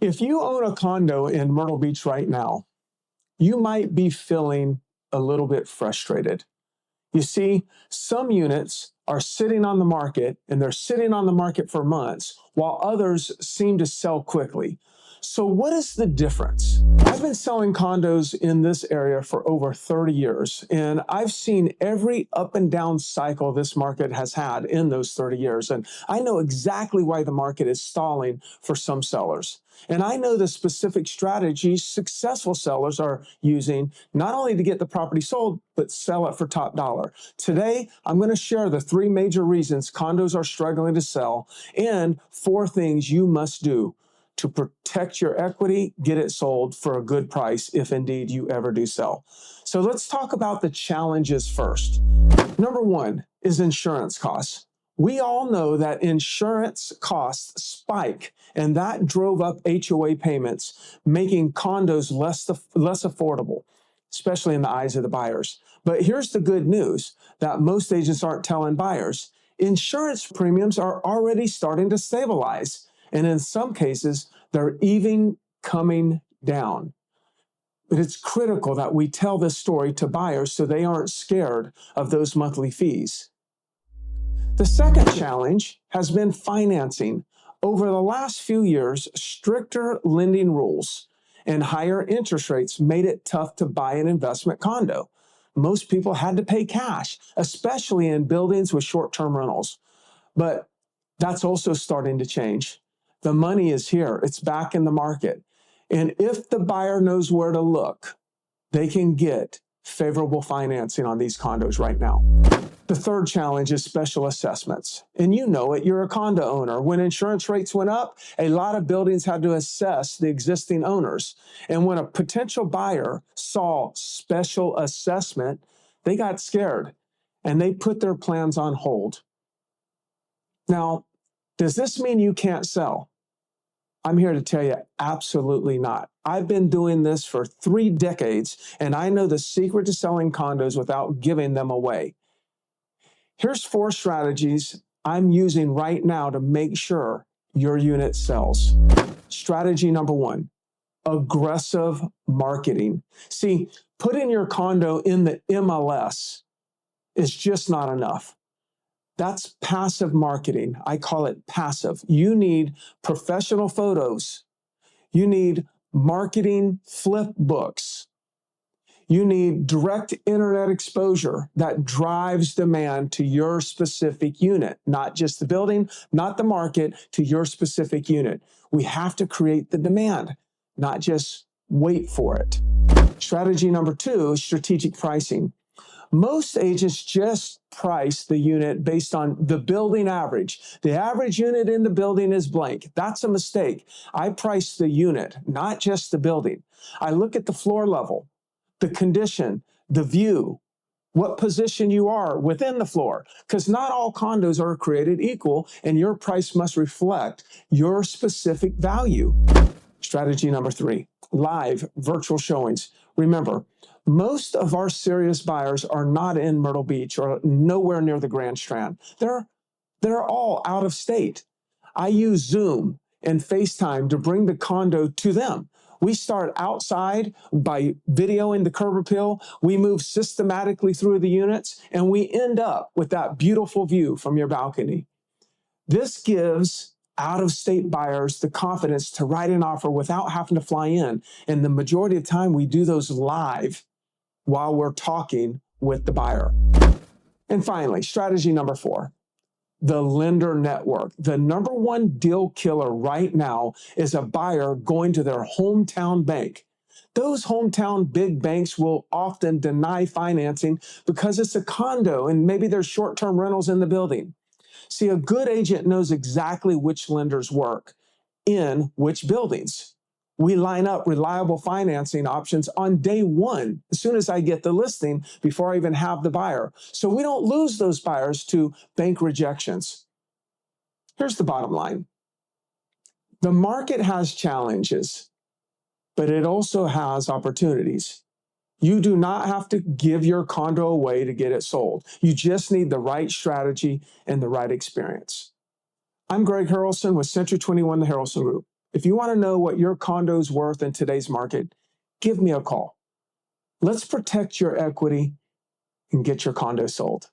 If you own a condo in Myrtle Beach right now, you might be feeling a little bit frustrated. You see, some units are sitting on the market and they're sitting on the market for months, while others seem to sell quickly. So, what is the difference? I've been selling condos in this area for over 30 years, and I've seen every up and down cycle this market has had in those 30 years. And I know exactly why the market is stalling for some sellers. And I know the specific strategies successful sellers are using not only to get the property sold, but sell it for top dollar. Today, I'm going to share the 3 major reasons condos are struggling to sell and 4 things you must do to protect your equity, get it sold for a good price if indeed you ever do sell. So let's talk about the challenges first. Number 1 is insurance costs. We all know that insurance costs spike, and that drove up HOA payments, making condos less affordable, especially in the eyes of the buyers. But here's the good news that most agents aren't telling buyers. Insurance premiums are already starting to stabilize, and in some cases, they're even coming down. But it's critical that we tell this story to buyers so they aren't scared of those monthly fees. The second challenge has been financing. Over the last few years, stricter lending rules and higher interest rates made it tough to buy an investment condo. Most people had to pay cash, especially in buildings with short-term rentals. But that's also starting to change. The money is here. It's back in the market. And if the buyer knows where to look, they can get favorable financing on these condos right now. The third challenge is special assessments. And you know it, you're a condo owner. When insurance rates went up, a lot of buildings had to assess the existing owners. And when a potential buyer saw special assessment, they got scared and they put their plans on hold. Now, does this mean you can't sell? I'm here to tell you, absolutely not. I've been doing this for 3 decades, and I know the secret to selling condos without giving them away. Here's 4 strategies I'm using right now to make sure your unit sells. Strategy number 1, aggressive marketing. See, putting your condo in the MLS is just not enough. That's passive marketing. I call it passive. You need professional photos. You need marketing flip books. You need direct internet exposure that drives demand to your specific unit, not just the building, not the market, to your specific unit. We have to create the demand, not just wait for it. Strategy number 2 is strategic pricing. Most agents just price the unit based on the building average. The average unit in the building is blank. That's a mistake. I price the unit, not just the building. I look at the floor level, the condition, the view, what position you are within the floor, because not all condos are created equal, and your price must reflect your specific value. Strategy number 3, live virtual showings. Remember, most of our serious buyers are not in Myrtle Beach or nowhere near the Grand Strand. They're all out of state. I use Zoom and FaceTime to bring the condo to them. We start outside by videoing the curb appeal. We move systematically through the units, and we end up with that beautiful view from your balcony. This gives out-of-state buyers the confidence to write an offer without having to fly in. And the majority of the time, we do those live while we're talking with the buyer. And finally, strategy number 4, the lender network. The number 1 deal killer right now is a buyer going to their hometown bank. Those hometown big banks will often deny financing because it's a condo and maybe there's short-term rentals in the building. See, a good agent knows exactly which lenders work in which buildings. We line up reliable financing options on day 1, as soon as I get the listing, before I even have the buyer. So we don't lose those buyers to bank rejections. Here's the bottom line. The market has challenges, but it also has opportunities. You do not have to give your condo away to get it sold. You just need the right strategy and the right experience. I'm Greg Harrelson with Century 21, the Harrelson Group. If you want to know what your condo's worth in today's market, give me a call. Let's protect your equity and get your condo sold.